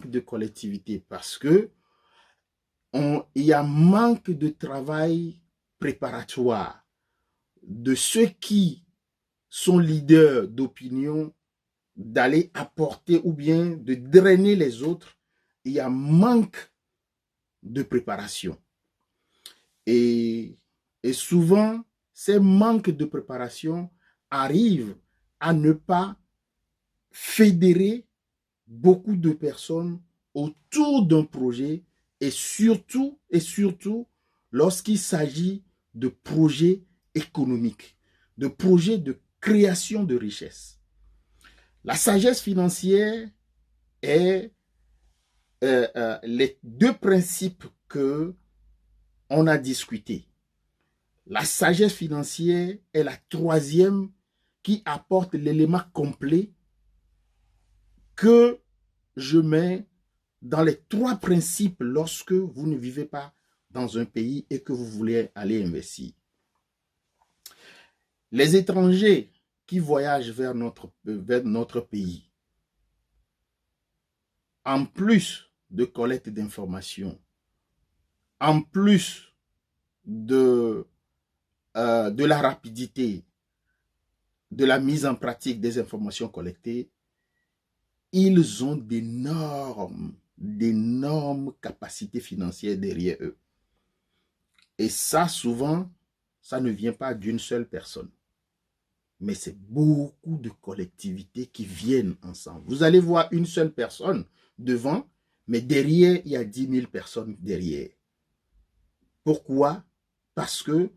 de collectivité parce que il y a manque de travail préparatoire de ceux qui sont leaders d'opinion d'aller apporter ou bien de drainer les autres. Il y a manque de préparation. Et souvent, ces manques de préparation arrivent à ne pas fédérer beaucoup de personnes autour d'un projet et surtout lorsqu'il s'agit de projets économiques, de projets de création de richesse. La sagesse financière est les deux principes que on a discutés. La sagesse financière est la troisième qui apporte l'élément complet que je mets dans les trois principes lorsque vous ne vivez pas dans un pays et que vous voulez aller investir. Les étrangers qui voyagent vers notre pays, en plus de collecte d'informations, en plus de la rapidité, de la mise en pratique des informations collectées, ils ont d'énormes capacités financières derrière eux. Et ça, souvent, ça ne vient pas d'une seule personne. Mais c'est beaucoup de collectivités qui viennent ensemble. Vous allez voir une seule personne devant, mais derrière, il y a 10 000 personnes derrière. Pourquoi? Parce que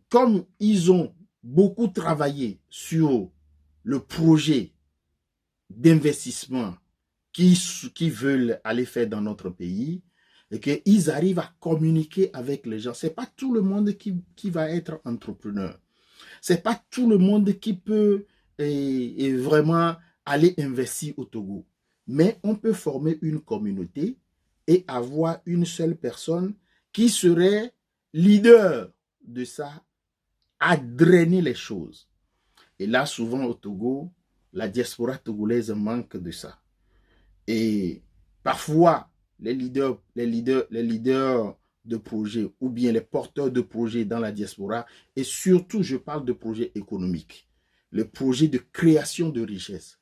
comme ils ont beaucoup travaillé sur le projet d'investissement qu'ils veulent aller faire dans notre pays, et qu'ils arrivent à communiquer avec les gens. Ce n'est pas tout le monde qui va être entrepreneur. Ce n'est pas tout le monde qui peut vraiment aller investir au Togo. Mais on peut former une communauté et avoir une seule personne qui serait leader de ça, à drainer les choses. Et là, souvent au Togo, la diaspora togolaise manque de ça. Et parfois, les leaders de projets ou bien les porteurs de projets dans la diaspora, et surtout, je parle de projets économiques, les projets de création de richesse.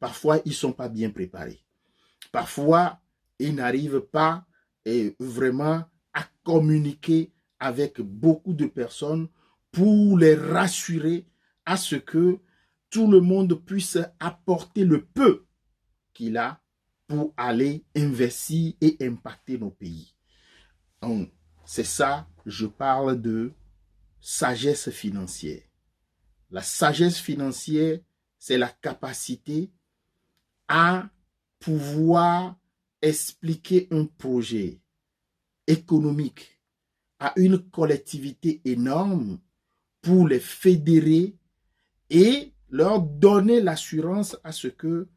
Parfois, ils ne sont pas bien préparés. Parfois, ils n'arrivent pas vraiment à communiquer avec beaucoup de personnes pour les rassurer à ce que tout le monde puisse apporter le peu qu'il a pour aller investir et impacter nos pays. C'est ça, je parle de sagesse financière. La sagesse financière, c'est la capacité à pouvoir expliquer un projet économique à une collectivité énorme pour les fédérer et leur donner l'assurance à ce que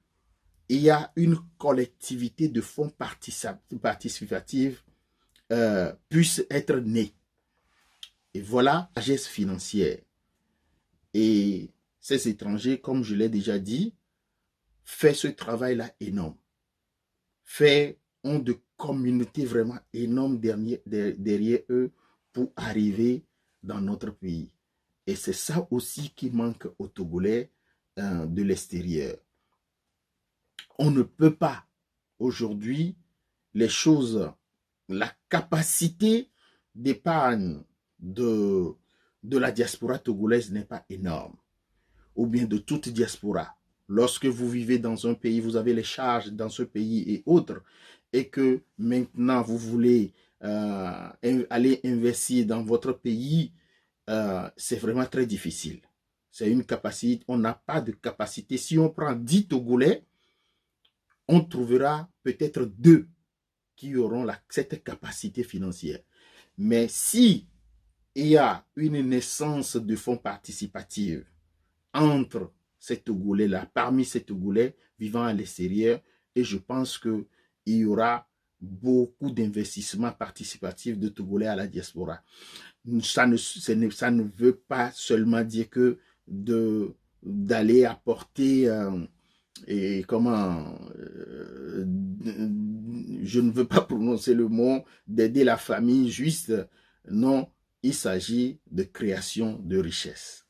il y a une collectivité de fonds participatifs puisse être née. Et voilà la sagesse financière. Et ces étrangers, comme je l'ai déjà dit, font ce travail-là énorme. Ont de communautés vraiment énormes derrière eux pour arriver dans notre pays. Et c'est ça aussi qui manque aux Togolais de l'extérieur. On ne peut pas aujourd'hui les choses, la capacité d'épargne de la diaspora togolaise n'est pas énorme, ou bien de toute diaspora. Lorsque vous vivez dans un pays, vous avez les charges dans ce pays et autres, et que maintenant vous voulez aller investir dans votre pays, c'est vraiment très difficile. C'est une capacité, on n'a pas de capacité. Si on prend 10 Togolais, on trouvera peut-être 2 qui auront cette capacité financière. Mais si il y a une naissance de fonds participatifs entre ces Togolais-là, parmi ces Togolais vivant à l'extérieur, et je pense qu'il y aura beaucoup d'investissements participatifs de Togolais à la diaspora. Ça ne veut pas seulement dire que d'aller apporter et comment, je ne veux pas prononcer le mot, d'aider la famille juste. Non, il s'agit de création de richesse.